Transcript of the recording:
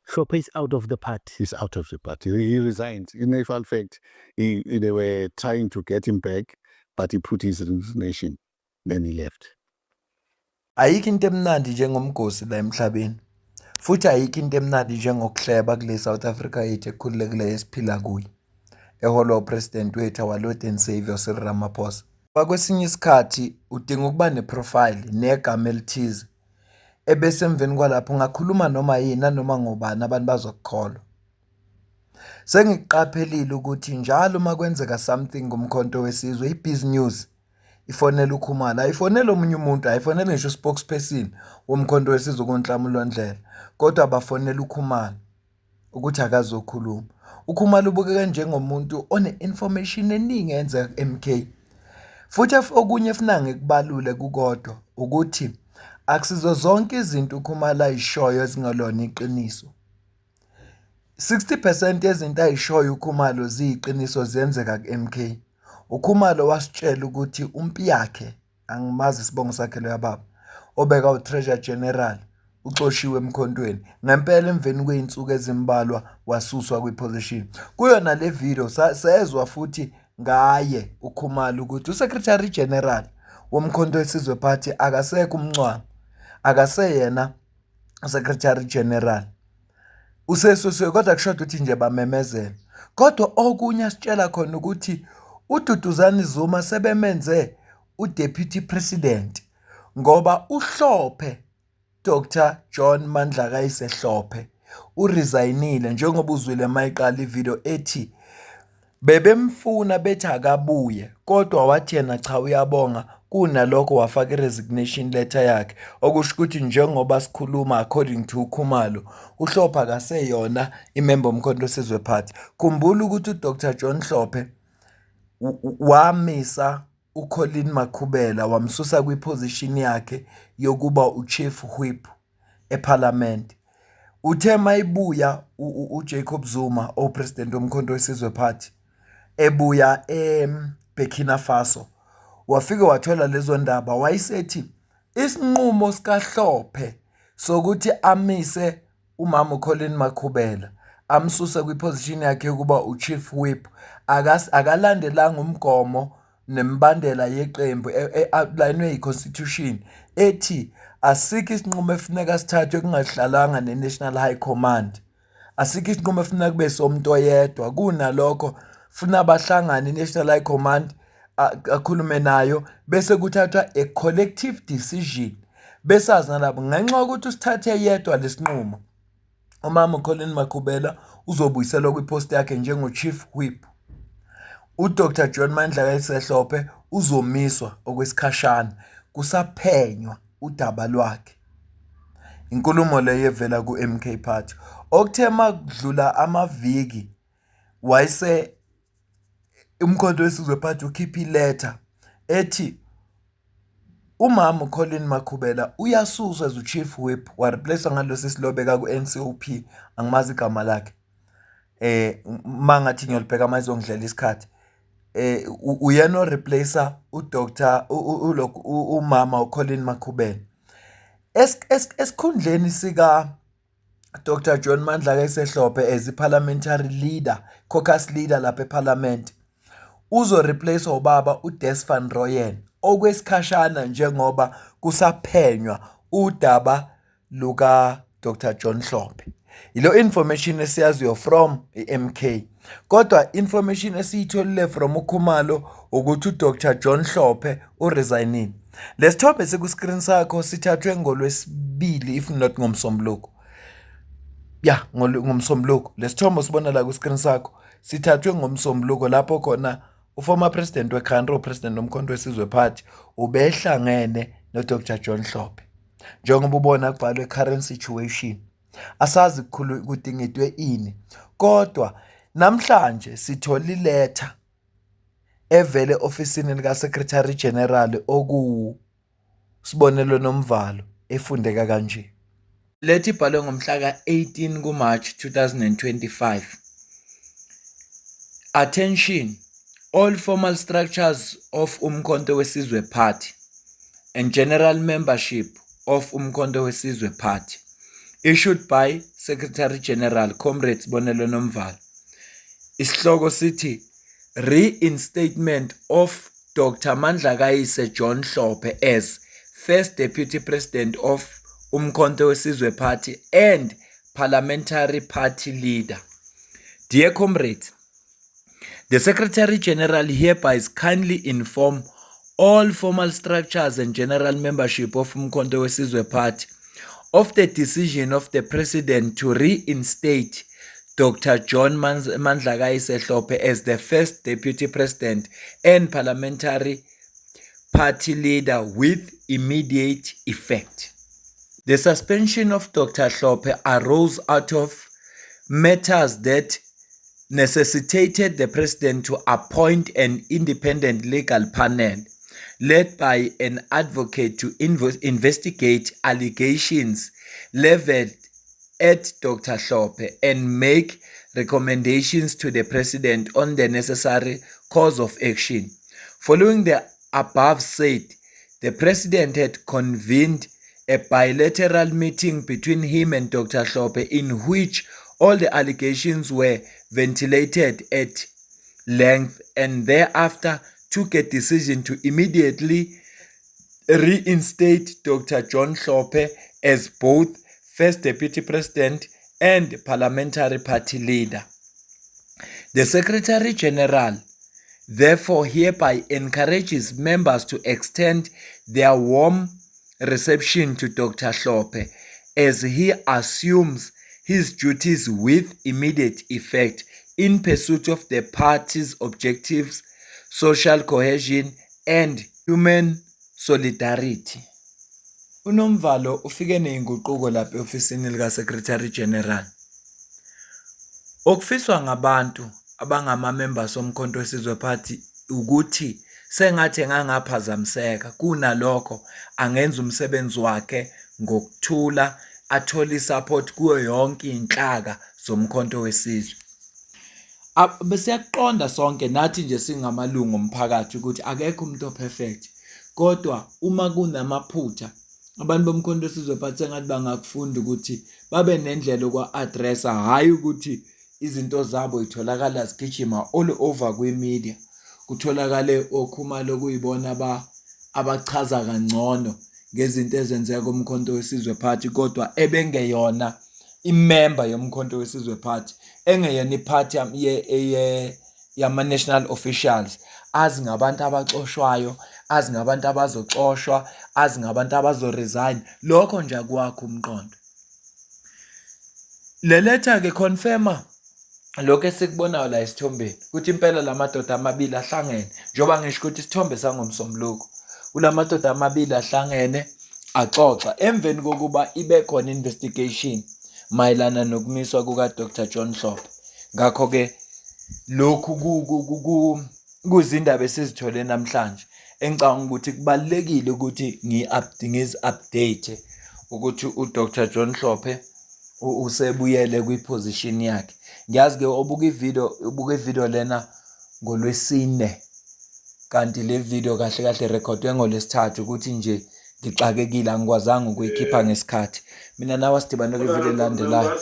Shopper is out of the party. He's out of the party. He resigned. In actual fact, they were trying to get him back, but he put his resignation. Then he left. Ayikho into emnandi njengomgosi la emhlabeni. Futhi ayikho into emnandi njengokuhleba kule South Africa yethu ekhululekileyo esiphila kuyo. Eholo president wethu our Lord and Savior Cyril Ramaphosa. Kwesinye isikhathi udinga ukuba neprofile negama elithize. Ebese emveni kwalapho ungakhuluma noma yini noma ngobani abantu bazokukholwa. Sengiqaphelile ukuthi njalo uma kwenzeka something ngomkhonto wesizwe iBusiness News ifonela uKhumalo, ayifonela omunye umuntu, ayifonela ngisho spokesperson womkhonto wesizwe kuNhlamulo Ndlela, kodwa bafonela uKhumalo ukuthi akazokhuluma. uKhumalo ubukeka njengomuntu one-information eningi enza MK. Futhi okunye efuna ngikubalule kukodwa ukuthi akusizo zonke izinto uKhumalo ayishoyo ezingalona iqiniso. 60% yezinto ayishoyo uKhumalo ziyiqiniso ziyenzeka ku-MK. uKhumalo wasitshela ukuthi umpi yakhe, angimazi isibongo sakhe lo yababa, obeka uTreasurer General uxoshiwe emkhontweni. Ngempela emveni kwey'nsuku ezimbalwa wasuswa kwiposition. Kuyona le video sezwa futhi ngaye uKhumalo ukuthi uSecretary General womkhonto wesizwe party akasekho uMncwane, akaseyena uSecretary General. Usesusiwe kodwa kushoda ukuthi nje bamemezela. Kodwa okunye asitshela khona ukuthi uDuduzane Zuma sebemenze uDeputy President ngoba uHlophe Dr. John Mandla Kayisehlophe uresignile njengoba uzwile mayiqala ivideo ethi bebemfuna bethi akabuye kodwa wathi yena cha uyabonga kunalokho wafaka i-resignation letter yakhe, okusho ukuthi njengoba sikhuluma according to uKhumalo uHlophe akaseyona imember omkhonto wesizwe party. Khumbula ukuthi uDr. John Hlophe wamisa uColleen Makhubela wamsusa kwiposition yakhe yokuba uChief Whip eParliament. Uthe mayibuya uJacob Zuma opresident womkhonto wesizwe party ebuya eBurkina Faso wafike wathola lezo ndaba, wayisethi isinqumo sikaHlophe sokuthi amise umama uColleen Makhubela amsuse kwiposition yakhe yokuba uChief Whip akalandelanga umgomo nemibandela yeqembu outlinewe yiConstitution ethi asikho isinqumo efuneka sithathwe kungahlalanga neNational High Command, asikho isinqumo efuneka kube somuntu oyedwa, kunalokho funa bahlangane iNational High Command akhulume nayo bese kuthathwa a collective decision. Besazi nalabo ngenxa ukuthi usithathe yedwa lesinqumo umama uColleen Makhubela uzobuyiselwa kwipost yakhe njengo-Chief Whip. uDr. John Mandla Kayisehlophe uzomiswa okwesikhashana kusaphenywa udaba lwakhe. Inkulumo leyo evela ku-MK Party. Okuthe makudlula amaviki wayese umkhonto wesizwe party ukhipha iletter ethi umama uColleen Makhubela uyasuswa as uChief Whip wareplacewa ngalo sesilobeka ku-NCOP, angimazi igama lakhe. Mangathi ngiyolibheka amazongidlela isikhathi. Uyena oreplacer uDr. umama uColleen Makhubela. Esikhundleni sika Dr. John Mandla Kayisehlophe as i-parliamentary leader, caucus leader lapha eParliament, uzoreplace ubaba uDes van Rooyen okwesikhashana njengoba kusaphenywa udaba luka Dr. John Hlophe. Ilo information esiyaziyo from iMK. Kodwa information esiyitholile from uKhumalo ukuthi uDr. John Hlophe uresignile. Lesithombe siku-screen sakho sithathwe ngoLwesibili if not ngoMsombuluko. Yeah, ngoMsombuluko. Lesithombe sibona la ku-screen sakho sithathwe ngoMsombuluko lapho khona uformer president weCountry president womkhonto wesizwe party ubehlangene noDr. John Hlophe. Njengoba ubona kubhalwe current situation. Asazi kudingidwe ini. Kodwa namhlanje sithola iletha evele ofisini lika Secretary General sibonelo nomvalo efundeka kanje. Lethi ibhalwe ngomhla ka-18 kuMarch 2025. Attention, all formal structures of Umkhonto Wesizwe Party and general membership of Umkhonto Wesizwe Party issued by Secretary General Comrade Sibonelo Nomvalo. Isihloko sithi Reinstatement of Dr. Mandla John Hlophe as First Deputy President of Umkhonto weSizwe Party and Parliamentary Party Leader. Dear comrades, the Secretary General hereby is kindly inform all formal structures and general membership of Umkhonto weSizwe Party of the decision of the President to reinstate Dr. John Mandla Hlophe as the first Deputy President and Parliamentary Party Leader with immediate effect. The suspension of Dr. Hlophe arose out of matters that necessitated the President to appoint an independent legal panel led by an advocate to investigate allegations leveled at Dr. Hlophe and make recommendations to the President on the necessary course of action. Following the above said, the President had convened a bilateral meeting between him and Dr. Hlophe in which all the allegations were ventilated at length and thereafter took a decision to immediately reinstate Dr. John Hlophe as both First Deputy President and Parliamentary Party Leader. The Secretary General therefore hereby encourages members to extend their warm reception to Dr. Hlophe as he assumes his duties with immediate effect in pursuit of the party's objectives, social cohesion, and human solidarity. UNomvalo ufike ney'nguquko lapha e-ofisini lika-Secretary General. Okufiswa ngabantu abangama-members omkhonto weSizwe Party ukuthi sengathi engangaphazamiseka, kunalokho angenza umsebenzi wakhe ngokuthula, athole isupport kuyo yonke inhlaka zomkhonto wesizwe. Besiyaqonda sonke nathi nje singamalungu omphakathi ukuthi akekho umuntu operfect, kodwa uma kunamaphutha abantu bomkhonto wesizwe Party engathi bangakufunda ukuthi babe nendlela okwa-addressa, hhayi ukuthi izinto zabo itholakala zigijima all over kwi-media, kutholakale okhumalo okuyibona abachaza kangcono ngezinto ezenzeka umkhonto wesizwe Party kodwa ebengeyona imember yomkhonto wesizwe Party, engeyona iphathi yama-national officials, azi ngabantu abaxoshwayo, azi ngabantu abazoxoshwa, azi ngabantu abazoresign. Lokho nje kwakho umqondo. Le letter-ke confirma lokho esikubonayo la esithombeni ukuthi impela la madoda amabili ahlangene, njengoba ngisho ukuthi isithombe sangomsombuluko, kula madoda amabili ahlangene axoxa emveni kokuba ibe khona investigation mayelana nokumiswa kuka-Dr. John Hlophe. Ngakho-ke lokhu kuzindaba esizithole namhlanje engicabanga ukuthi kubalulekile ukuthi ngizi-update ukuthi uDr. John Hlophe usebuyele kwiposition yakhe. Ngiyazi-ke ubuka ivideo lena ngoLwesine, kanti le video kahle kahle rekhodwe ngoLwesithathu ukuthi nje ngixakekile, angikwazanga ukuyikhipha ngesikhathi. Mina nawe sidibane kwivideo elandelayo.